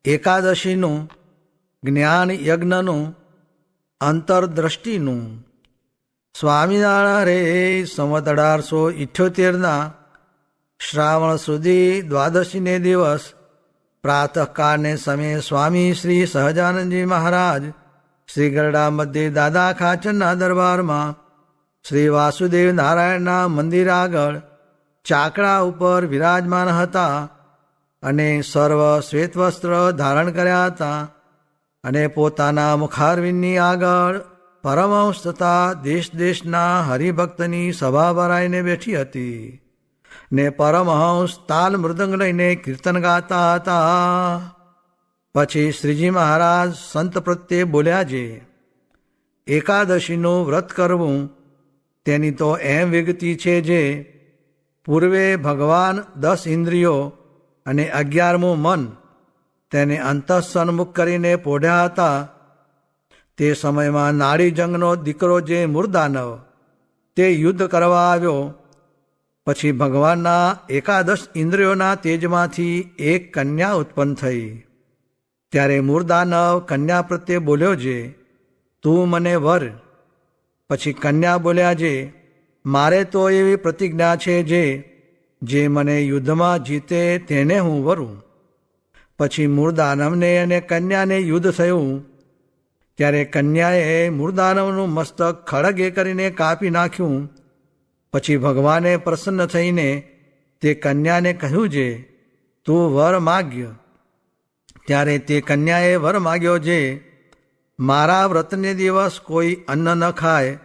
એકાદશીનું, જ્ઞાન યજ્ઞનું, અંતરદ્રષ્ટિનું. સ્વામિનારાયણ રે સંવત 1878 શ્રાવણ સુધી દ્વાદશીને દિવસ પ્રાતઃકાળને સમયે સ્વામી શ્રી સહજાનંદજી મહારાજ શ્રી ગરડા મધ્યે દાદા ખાચરના દરબારમાં શ્રી વાસુદેવ નારાયણના મંદિર આગળ ચાકડા ઉપર વિરાજમાન હતા અને સર્વ શ્વેતવસ્ત્ર ધારણ કર્યા હતા અને પોતાના મુખારવિંદની આગળ પરમહંસ તથા દેશ દેશના હરિભક્તની સભા ભરાઈને બેઠી હતી ને પરમહંસ તાલ મૃદંગ લઈને કીર્તન ગાતા હતા. પછી શ્રીજી મહારાજ સંત પ્રત્યે બોલ્યા છે, એકાદશીનું વ્રત કરવું તેની તો એમ વિગતિ છે જે પૂર્વે ભગવાન 10 ઇન્દ્રિયો અને 11મું મન તેને અંતઃસન્મુખ કરીને પોઢ્યા હતા. તે સમયમાં નાડી જંગનો દીકરો જે મૂર્દાનવ તે યુદ્ધ કરવા આવ્યો. પછી ભગવાનના 11 ઇન્દ્રિયોના તેજમાંથી એક કન્યા ઉત્પન્ન થઈ. ત્યારે મૂર્દાનવ કન્યા પ્રત્યે બોલ્યો છે, તું મને વર. પછી કન્યા બોલ્યા છે, મારે તો એવી પ્રતિજ્ઞા છે જે મને યુદ્ધમાં જીતે તેને હું વરું. પછી મૂર્દાનવને અને કન્યાને યુદ્ધ થયું. ત્યારે કન્યાએ મૂર્દાનવનું મસ્તક ખડગે કરીને કાપી નાખ્યું. પછી ભગવાને પ્રસન્ન થઈને તે કન્યાને કહ્યું છે, તું વર માગ્ય. ત્યારે તે કન્યાએ વર માગ્યો છે, મારા વ્રતને દિવસ કોઈ અન્ન ન ખાય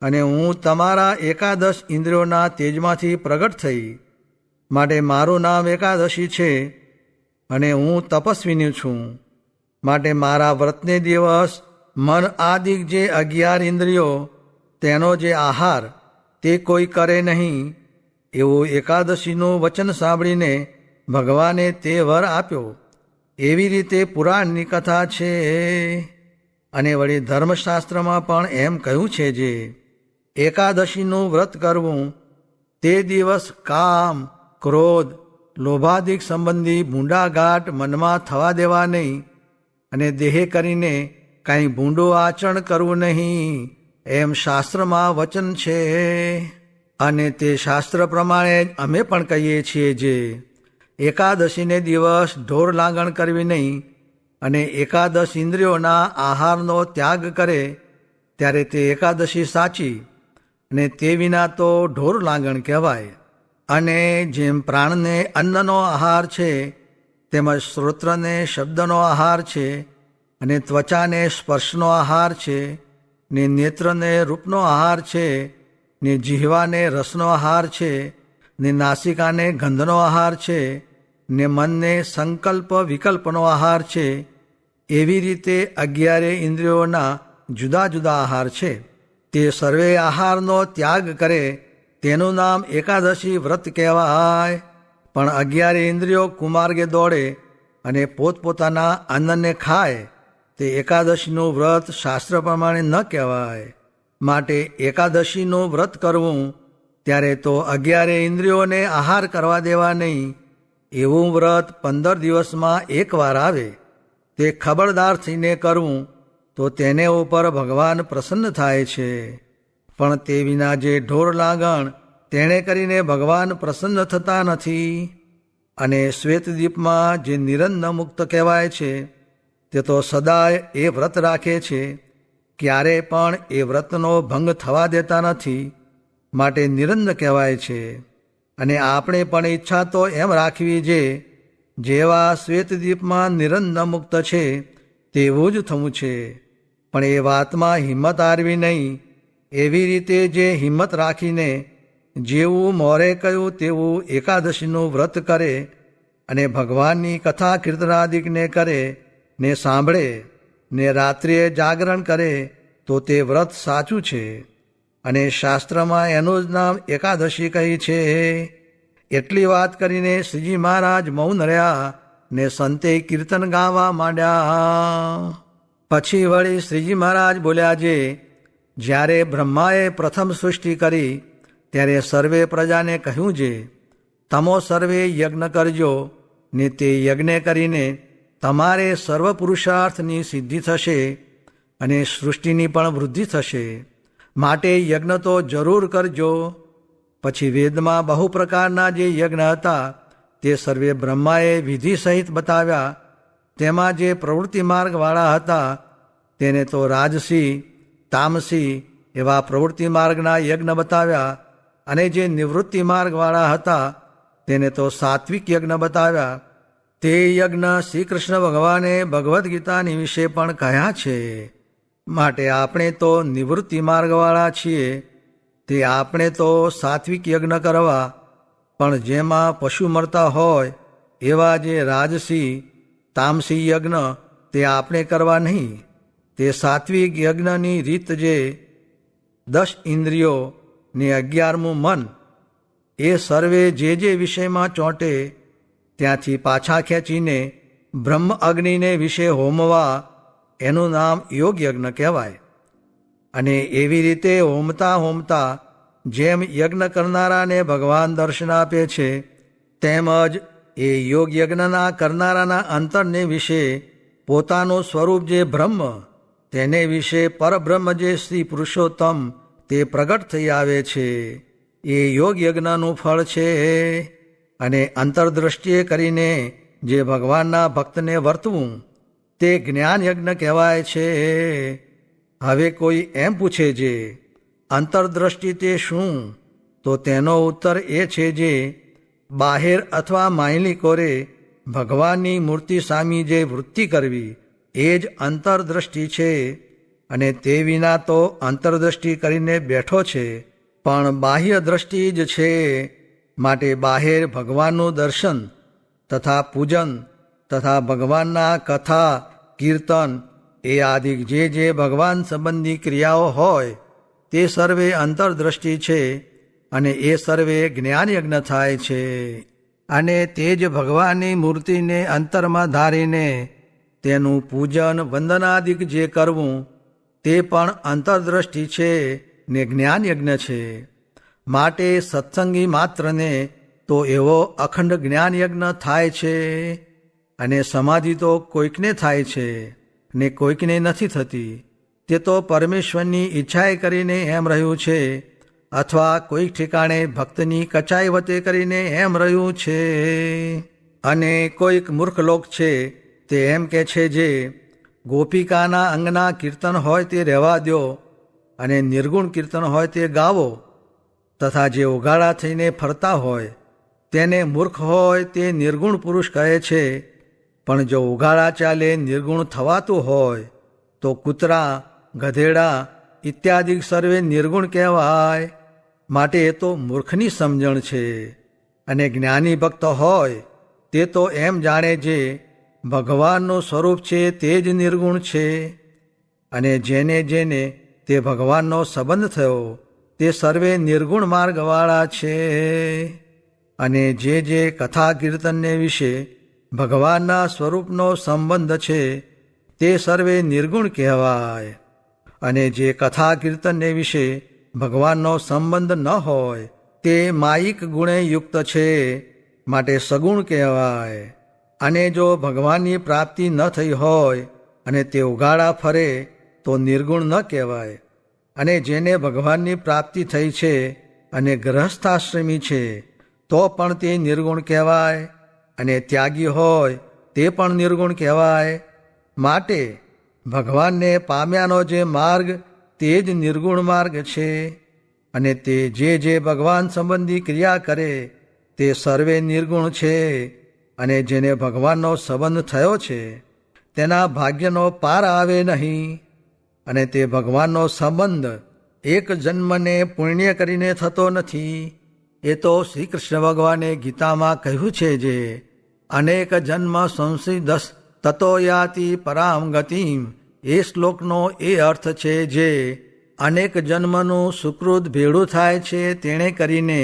અને હું તમારા 11 ઇન્દ્રિયોના તેજમાંથી પ્રગટ થઈ, માટે મારું નામ એકાદશી છે અને હું તપસ્વીની છું. માટે મારા વ્રતને દિવસ મન આદિક જે 11 ઇન્દ્રિયો તેનો જે આહાર તે કોઈ કરે નહીં. એવું એકાદશીનું વચન સાંભળીને ભગવાને તે વર આપ્યો. એવી રીતે પુરાણની કથા છે. અને વળી ધર્મશાસ્ત્રમાં પણ એમ કહ્યું છે જે એકાદશીનું વ્રત કરવું તે દિવસ કામ, ક્રોધ, લોભાદિક સંબંધી ભૂંડાઘાટ મનમાં થવા દેવા નહીં અને દેહે કરીને કાંઈ ભૂંડું આચરણ કરવું નહીં, એમ શાસ્ત્રમાં વચન છે. અને તે શાસ્ત્ર પ્રમાણે જ અમે પણ કહીએ છીએ જે એકાદશીને દિવસ ઢોર લાંગણ કરવી નહીં અને 11 ઇન્દ્રિયોના આહારનો ત્યાગ કરે ત્યારે તે એકાદશી સાચી અને તે વિના તો ઢોર લાંગણ કહેવાય. અને જેમ પ્રાણને અન્નનો આહાર છે તેમજ શ્રોત્રને શબ્દનો આહાર છે અને ત્વચાને સ્પર્શનો આહાર છે ને નેત્રને રૂપનો આહાર છે ને જીહવાને રસનો આહાર છે ને નાસિકાને ગંધનો આહાર છે ને મનને સંકલ્પ વિકલ્પનો આહાર છે, એવી રીતે 11 ઇન્દ્રિયોના જુદા જુદા આહાર છે. તે સર્વે આહારનો ત્યાગ કરે તેનું નામ એકાદશી વ્રત કહેવાય. પણ 11 ઇન્દ્રિયો કુમાર્ગે દોડે અને પોતપોતાના અન્નને ખાય તે એકાદશીનું વ્રત શાસ્ત્ર પ્રમાણે ન કહેવાય. માટે એકાદશીનું વ્રત કરવું ત્યારે તો 11 ઇન્દ્રિયોને આહાર કરવા દેવા નહીં. એવું વ્રત 15 દિવસમાં એકવાર આવે. તે ખબરદાર થઈને કરવું તો તેને ઉપર ભગવાન પ્રસન્ન થાય છે. પણ તે વિના જે ઢોર લાગણ તેણે કરીને ભગવાન પ્રસન્ન થતા નથી. અને શ્વેતદીપમાં જે નિરંજન મુક્ત કહેવાય છે તે તો સદાય એ વ્રત રાખે છે, ક્યારે પણ એ વ્રતનો ભંગ થવા દેતા નથી, માટે નિરંજન કહેવાય છે. અને આપણે પણ ઈચ્છા તો એમ રાખવી છે જેવા શ્વેતદીપમાં નિરંજન મુક્ત છે તેવું જ થવું છે. પણ એ વાતમાં હિંમત હારવી નહીં. એવી રીતે જે હિંમત રાખીને જેવું મોરે કહ્યું તેવું એકાદશીનું વ્રત કરે અને ભગવાનની કથા કીર્તનાદિકને કરે ને સાંભળે ને રાત્રિએ જાગરણ કરે તો તે વ્રત સાચું છે. અને શાસ્ત્રમાં એનું જ નામ એકાદશી કહી છે. એટલી વાત કરીને શ્રીજી મહારાજ મૌન રહ્યા ને સંતે કીર્તન ગાવા માંડ્યા. પછી વળી શ્રીજી મહારાજ બોલ્યા છે, જ્યારે બ્રહ્માએ પ્રથમ સૃષ્ટિ કરી ત્યારે સર્વે પ્રજાને કહ્યું છે, તમો સર્વે યજ્ઞ કરજો ને તે યજ્ઞ કરીને તમારે સર્વ પુરુષાર્થની સિદ્ધિ થશે અને સૃષ્ટિની પણ વૃદ્ધિ થશે. માટે યજ્ઞ તો જરૂર કરજો. પછી વેદમાં બહુ પ્રકારના જે યજ્ઞ હતા તે સર્વે બ્રહ્માએ વિધિ સહિત બતાવ્યા. તેમાં જે પ્રવૃત્તિ માર્ગવાળા હતા તેને તો રાજસી, તામસી એવા પ્રવૃત્તિ માર્ગના યજ્ઞ બતાવ્યા, અને જે નિવૃત્તિ માર્ગવાળા હતા તેને તો સાત્વિક યજ્ઞ બતાવ્યા. તે યજ્ઞ શ્રી કૃષ્ણ ભગવાને ભગવદ્ ગીતાની વિશે પણ કહ્યા છે. માટે આપણે તો નિવૃત્તિ માર્ગવાળા છીએ, તે આપણે તો સાત્વિક યજ્ઞ કરવા, પણ જેમાં પશુ મરતા હોય એવા જે રાજસી, તામસી યજ્ઞ તે આપણે કરવા નહીં. તે સાત્વિક યજ્ઞની રીત જે 10 ઇન્દ્રિયો ને 11મું મન એ સર્વે જે વિષયમાં ચોંટે ત્યાંથી પાછા ખેંચીને બ્રહ્મ અગ્નિને વિશે હોમવા, એનું નામ યોગ યજ્ઞ કહેવાય. અને એવી રીતે હોમતા હોમતા જેમ યજ્ઞ કરનારાને ભગવાન દર્શન આપે છે, તેમજ એ યોગ યજ્ઞના કરનારાના અંતરને વિશે પોતાનું સ્વરૂપ જે બ્રહ્મ, તેને વિશે પરબ્રહ્મ જે શ્રી પુરુષોત્તમ તે પ્રગટ થઈ આવે છે. એ યોગ યજ્ઞનું ફળ છે. અને અંતરદ્રષ્ટિએ કરીને જે ભગવાનના ભક્તને વર્તવું તે જ્ઞાન યજ્ઞ કહેવાય છે. હવે કોઈ એમ પૂછે છે અંતરદ્રષ્ટિ તે શું? તો તેનો ઉત્તર એ છે જે બાહેર અથવા માયલી કોરે ભગવાનની મૂર્તિ સામી જે વૃત્તિ કરવી એ જ અંતરદ્રષ્ટિ છે. અને તે વિના તો અંતરદ્રષ્ટિ કરીને બેઠો છે, પણ બાહ્ય દ્રષ્ટિ જ છે. માટે બાહેર ભગવાનનું દર્શન તથા પૂજન તથા ભગવાનના કથા, કીર્તન એ આદિ જે ભગવાન સંબંધી ક્રિયાઓ હોય તે સર્વે અંતરદ્રષ્ટિ છે. અને એ સર્વે જ્ઞાન યજ્ઞ થાય છે. અને તે જ ભગવાનની મૂર્તિને અંતરમાં ધારીને તેનું પૂજન વંદનાદિક જે કરવું તે પણ અંતરદ્રષ્ટિ છે ને જ્ઞાન યજ્ઞ છે. માટે સત્સંગી માત્રને તો એવો અખંડ જ્ઞાન યજ્ઞ થાય છે. અને સમાધિ તો કોઈકને થાય છે ને કોઈકને નથી થતી. તે તો પરમેશ્વરની ઈચ્છાએ કરીને એમ રહ્યું છે, અથવા કોઈક ઠેકાણે ભક્તની કચાઈ વતે કરીને એમ રહ્યું છે. અને કોઈક મૂર્ખ લોક છે તે એમ કે છે જે ગોપિકાના અંગના કીર્તન હોય તે રહેવા દો અને નિર્ગુણ કીર્તન હોય તે ગાવો, તથા જે ઉઘાડા થઈને ફરતા હોય તેને મૂર્ખ હોય તે નિર્ગુણ પુરુષ કહે છે. પણ જો ઉઘાડા ચાલે નિર્ગુણ થવાતું હોય તો કૂતરા, ગધેડા ઇત્યાદિ સર્વે નિર્ગુણ કહેવાય. માટે એ તો મૂર્ખની સમજણ છે. અને જ્ઞાની ભક્ત હોય તે તો એમ જાણે જે ભગવાનનું સ્વરૂપ છે તે જ નિર્ગુણ છે. અને જેને જેને તે ભગવાનનો સંબંધ થયો તે સર્વે નિર્ગુણ માર્ગવાળા છે. અને જે કથા કીર્તનને વિશે ભગવાનના સ્વરૂપનો સંબંધ છે તે સર્વે નિર્ગુણ કહેવાય. અને જે કથા કીર્તનને વિશે ભગવાનનો સંબંધ ન હોય તે માયિક ગુણે યુક્ત છે, માટે સગુણ કહેવાય. અને જો ભગવાનની પ્રાપ્તિ ન થઈ હોય અને તે ઉઘાડા ફરે તો નિર્ગુણ ન કહેવાય. અને જેને ભગવાનની પ્રાપ્તિ થઈ છે અને ગ્રહસ્થાશ્રમી છે તો પણ તે નિર્ગુણ કહેવાય. અને ત્યાગી હોય તે પણ નિર્ગુણ કહેવાય. માટે ભગવાનને પામ્યાનો જે માર્ગ તે જ નિર્ગુણ માર્ગ છે. અને તે જે ભગવાન સંબંધી ક્રિયા કરે તે સર્વે નિર્ગુણ છે. અને જેને ભગવાનનો સંબંધ થયો છે તેના ભાગ્યનો પાર આવે નહીં. અને તે ભગવાનનો સંબંધ એક જન્મને પુણ્ય કરીને થતો નથી. એ તો શ્રી કૃષ્ણ ભગવાને ગીતામાં કહ્યું છે જે અનેક જન્મ સંસિદ્ધ તતો યાતિ પરામ ગતિમ. એ શ્લોકનો એ અર્થ છે જે અનેક જન્મનું સુકૃત ભેળું થાય છે તેણે કરીને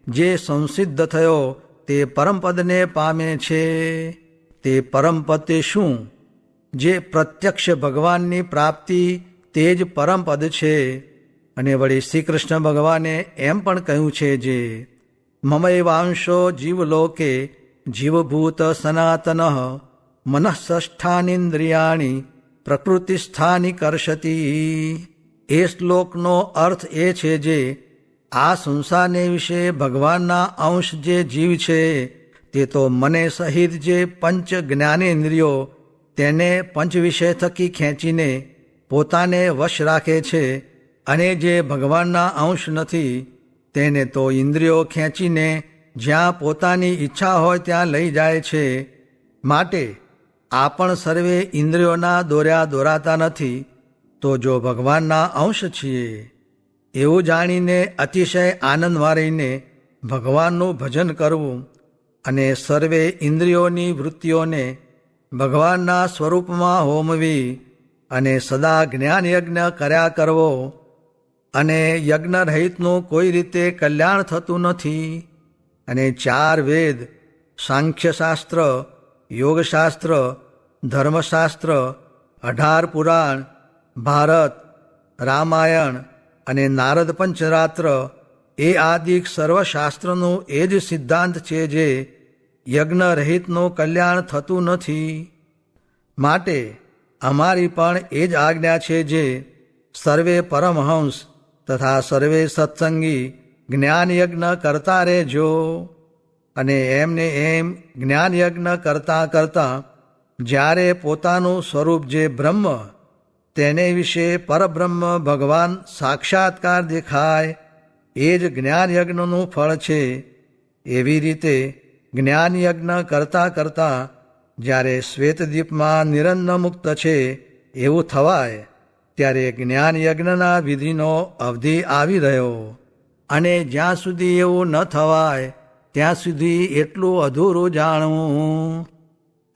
જે સંસિદ્ધ થયો તે પરમપદને પામે છે. તે પરમપદ તે શું? જે પ્રત્યક્ષ ભગવાનની પ્રાપ્તિ તે જ પરમપદ છે. અને વળી શ્રી કૃષ્ણ ભગવાને એમ પણ કહ્યું છે જે મમૈવાંશો જીવલોકે જીવભૂત સનાતન મનઃષ્ઠાનિન્દ્રિયાણી પ્રકૃતિસ્થાની કર્ષતી. એ શ્લોકનો અર્થ એ છે જે આ સંસારને વિશે ભગવાનના અંશ જે જીવ છે તે તો મને સહિત જે પંચ જ્ઞાનેન્દ્રિયો તેને પંચ વિષય થકી ખેંચીને પોતાને વશ રાખે છે, અને જે ભગવાનના અંશ નથી તેને તો ઇન્દ્રિયો ખેંચીને જ્યાં પોતાની ઈચ્છા હોય ત્યાં લઈ જાય છે. માટે આપણ સર્વે ઇન્દ્રિયોના દોર્યા દોરાતા નથી, તો જો ભગવાનના અંશ છીએ એવું જાણીને અતિશય આનંદમાં રહીને ભગવાનનું ભજન કરવું અને સર્વે ઇન્દ્રિયોની વૃત્તિઓને ભગવાનના સ્વરૂપમાં હોમવી અને સદા જ્ઞાન યજ્ઞ કર્યા કરવો. અને યજ્ઞ રહિતનું કોઈ રીતે કલ્યાણ થતું નથી. અને 4 વેદ, સાંખ્યશાસ્ત્ર, યોગશાસ્ત્ર, ધર્મશાસ્ત્ર, 18 પુરાણ, ભારત, રામાયણ અને નારદ પંચરાત્ર એ આદિક સર્વશાસ્ત્રનું એ જ સિદ્ધાંત છે જે યજ્ઞ રહિતનું કલ્યાણ થતું નથી. માટે અમારી પણ એ જ આજ્ઞા છે જે સર્વે પરમહંસ તથા સર્વે સત્સંગી જ્ઞાન યજ્ઞ કરતા રહેજો. અને એમને એમ જ્ઞાન યજ્ઞ કરતાં કરતાં જ્યારે પોતાનું સ્વરૂપ જે બ્રહ્મ તેને વિશે પરબ્રહ્મ ભગવાન સાક્ષાત્કાર દેખાય, એ જ જ્ઞાન યજ્ઞનું ફળ છે. એવી રીતે જ્ઞાન યજ્ઞ કરતાં કરતાં જ્યારે શ્વેતદીપમાં નિરંજન મુક્ત છે એવું થવાય ત્યારે જ્ઞાન યજ્ઞના વિધિનો અવધિ આવી રહ્યો. અને જ્યાં સુધી એવું ન થવાય ત્યાં સુધી એટલું અધૂરું જાણવું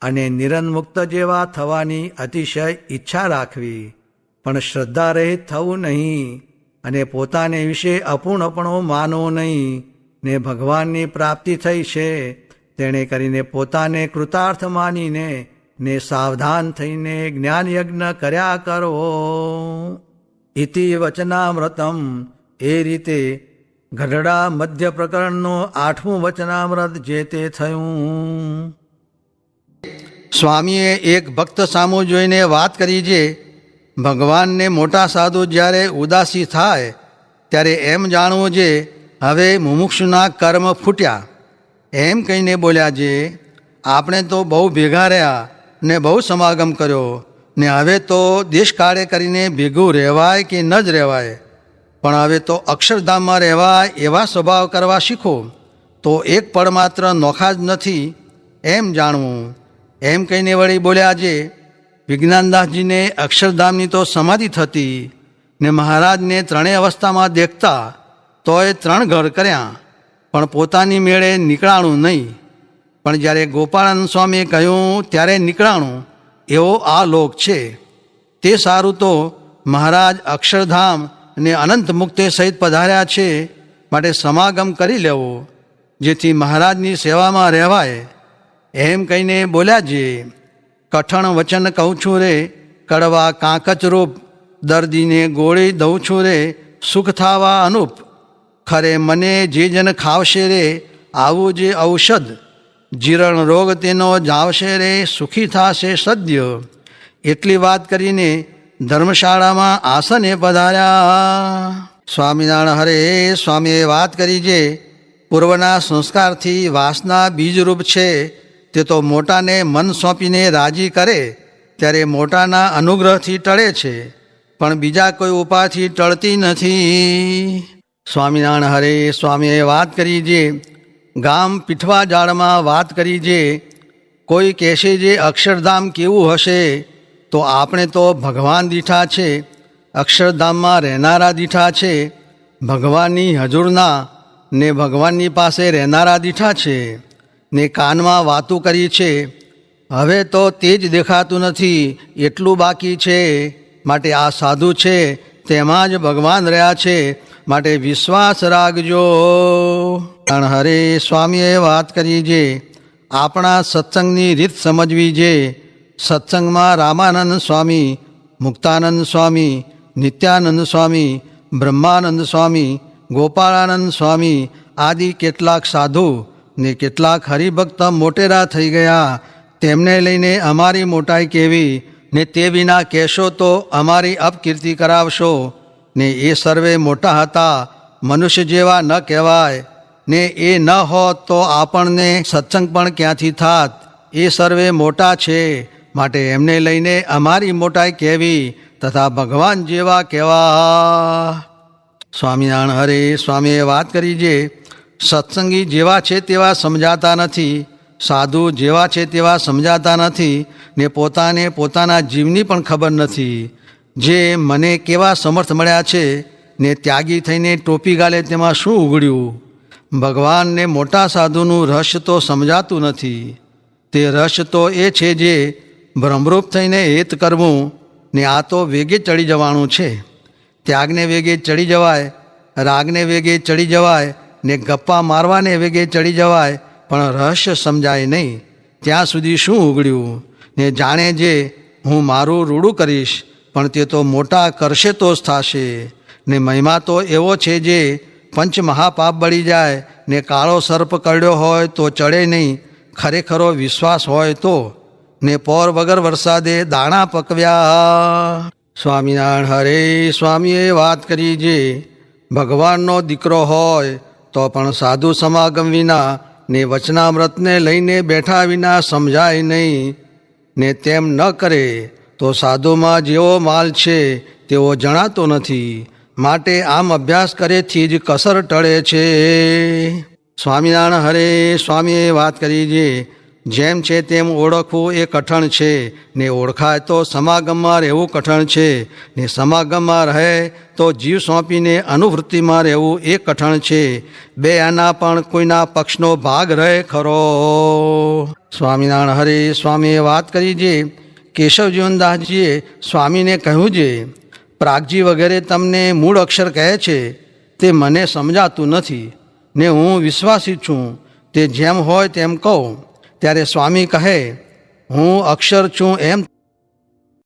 અને નિરંજન જેવા થવાની અતિશય ઈચ્છા રાખવી, પણ શ્રદ્ધા રહિત થવું નહીં અને પોતાને વિશે અપૂર્ણપણું માનવું નહીં. ને ભગવાનની પ્રાપ્તિ થઈ છે તેણે કરીને પોતાને કૃતાર્થ માનીને ને સાવધાન થઈને જ્ઞાન યજ્ઞ કર્યા કરવો. ઇતિ વચનામૃતમ. એ રીતે ગઢડા મધ્ય પ્રકરણનું 8મું વચનામૃત જે તે થયું. સ્વામીએ એક ભક્ત સામું જોઈને વાત કરી જે ભગવાનને મોટા સાધુ જ્યારે ઉદાસી થાય ત્યારે એમ જાણવું જે હવે મુમુક્ષુના કર્મ ફૂટ્યા. એમ કહીને બોલ્યા જે આપણે તો બહુ ભેગા રહ્યા ને બહુ સમાગમ કર્યો ને હવે તો દેશકાળે કરીને ભેગું રહેવાય કે ન જ રહેવાય, પણ હવે તો અક્ષરધામમાં રહેવાય એવા સ્વભાવ કરવા શીખો, તો એક પળ માત્ર નોખા જ નથી એમ જાણવું. એમ કહીને વળી બોલ્યા જે વિજ્ઞાનદાસજીને અક્ષરધામની તો સમાધિ થતી ને મહારાજને 3 અવસ્થામાં દેખતા તોય 3 ઘર કર્યા પણ પોતાની મેળે નીકળાણું નહીં. પણ જ્યારે ગોપાળાનંદ સ્વામીએ કહ્યું ત્યારે નીકળાણું એવો આ લોક છે. તે સારું તો મહારાજ અક્ષરધામ ને અનંત મુક્તિ સહિત પધાર્યા છે, માટે સમાગમ કરી લેવો જેથી મહારાજની સેવામાં રહેવાય. એમ કહીને બોલ્યા જે કઠણ વચન કહું છું રે, કડવા કાંકચ રૂપ, દર્દીને ગોળી દઉં છું રે, સુખ થાવા અનુપ. ખરે મને જે જન ખાવશે રે આવું જે ઔષધ, જીરણ રોગ તેનો જાવશે રે, સુખી થાશે સદ્ય. એટલી વાત કરીને ધર્મશાળામાં આસને પધાર્યા. સ્વામિનારાયણ હરે. સ્વામીએ વાત કરી જે પૂર્વના સંસ્કારથી વાસના બીજરૂપ છે તે તો મોટાને મન સોંપીને રાજી કરે ત્યારે મોટાના અનુગ્રહથી ટળે છે, પણ બીજા કોઈ ઉપાયથી ટળતી નથી. સ્વામિનારાયણ હરે. સ્વામીએ વાત કરી જે ગામ પીઠવા જાળમાં વાત કરી જે કોઈ કહેશે જે અક્ષરધામ કેવું હશે, તો આપણે તો ભગવાન દીઠા છે, અક્ષરધામમાં રહેનારા દીઠા છે, ભગવાનની હજુરના ને ભગવાનની પાસે રહેનારા દીઠા છે ને કાનમાં વાતું કરી છે. હવે તો તે જ દેખાતું નથી એટલું બાકી છે, માટે આ સાધુ છે તેમાં જ ભગવાન રહ્યા છે, માટે વિશ્વાસ રાખજો. હરે. સ્વામીએ વાત કરી જે આપણા સત્સંગની રીત સમજવી જે સત્સંગમાં રામાનંદ સ્વામી, મુક્તાનંદ સ્વામી, નિત્યાનંદ સ્વામી, બ્રહ્માનંદ સ્વામી, ગોપાળાનંદ સ્વામી આદિ કેટલાક સાધુ ને કેટલાક હરિભક્ત મોટેરા થઈ ગયા તેમને લઈને અમારી મોટાઈ કેવી, ને તે વિના કહેશો તો અમારી અપકીર્તિ કરાવશો. ને એ સર્વે મોટા હતા, મનુષ્ય જેવા ન કહેવાય. ને એ ન હોત તો આપણને સત્સંગ પણ ક્યાંથી થાત. એ સર્વે મોટા છે, માટે એમને લઈને અમારી મોટાઈ કહેવી તથા ભગવાન જેવા કહેવા. સ્વામિનારાયણ હરે. સ્વામીએ વાત કરી છે, સત્સંગી જેવા છે તેવા સમજાતા નથી, સાધુ જેવા છે તેવા સમજાતા નથી, ને પોતાને પોતાના જીવની પણ ખબર નથી. જે મને કેવા સમર્થ મળ્યા છે, ને ત્યાગી થઈને ટોપી ગાલે તેમાં શું ઉઘડ્યું. ભગવાનને મોટા સાધુનું રહસ્ય તો સમજાતું નથી. તે રહસ્ય તો એ છે જે ભ્રમરૂપ થઈને હેત કરવું, ને આ તો વેગે ચડી જવાનું છે. ત્યાગને વેગે ચડી જવાય, રાગને વેગે ચડી જવાય, ને ગપ્પા મારવાને વેગે ચડી જવાય, પણ રહસ્ય સમજાય નહીં. ત્યાં સુધી શું ઉઘડ્યું. ને જાણે જે હું મારું રૂડું કરીશ, પણ તે તો મોટા કરશે તો જ થશે. ને મહિમા તો એવો છે જે પંચ મહાપાપ બળી જાય, ને કાળો સર્પ કરડ્યો હોય તો ચડે નહીં, ખરેખરો વિશ્વાસ હોય તો. ને પોર વગર વરસાદે દાણા પકવ્યા. સ્વામિનારાયણ હરે. સ્વામીએ વાત કરી છે, ભગવાનનો દીકરો હોય તો પણ સાધુ સમાગમ વિના ને વચનામૃતને લઈને બેઠા વિના સમજાય નહીં. ને તેમ ન કરે તો સાધુમાં જેવો માલ છે તેવો જણાતો નથી. માટે આમ અભ્યાસ કરેથી જ કસર ટળે છે. સ્વામિનારાયણ હરે. સ્વામીએ વાત કરી છે, જેમ છે તેમ ઓળખવું એ કઠણ છે, ને ઓળખાય તો સમાગમમાં રહેવું કઠણ છે, ને સમાગમમાં રહે તો જીવ સોંપીને અનુવૃત્તિમાં રહેવું એ કઠણ છે. બે આના પણ કોઈના પક્ષનો ભાગ રહે ખરો. સ્વામિનારાયણ હરે. સ્વામીએ વાત કરી છે, કેશવ જીવનદાસજીએ સ્વામીને કહ્યું છે, પ્રાગજી વગેરે તમને મૂળ અક્ષર કહે છે તે મને સમજાતું નથી, ને હું વિશ્વાસી છું, તે જેમ હોય તેમ કહું. ત્યારે સ્વામી કહે, હું અક્ષર છું એમ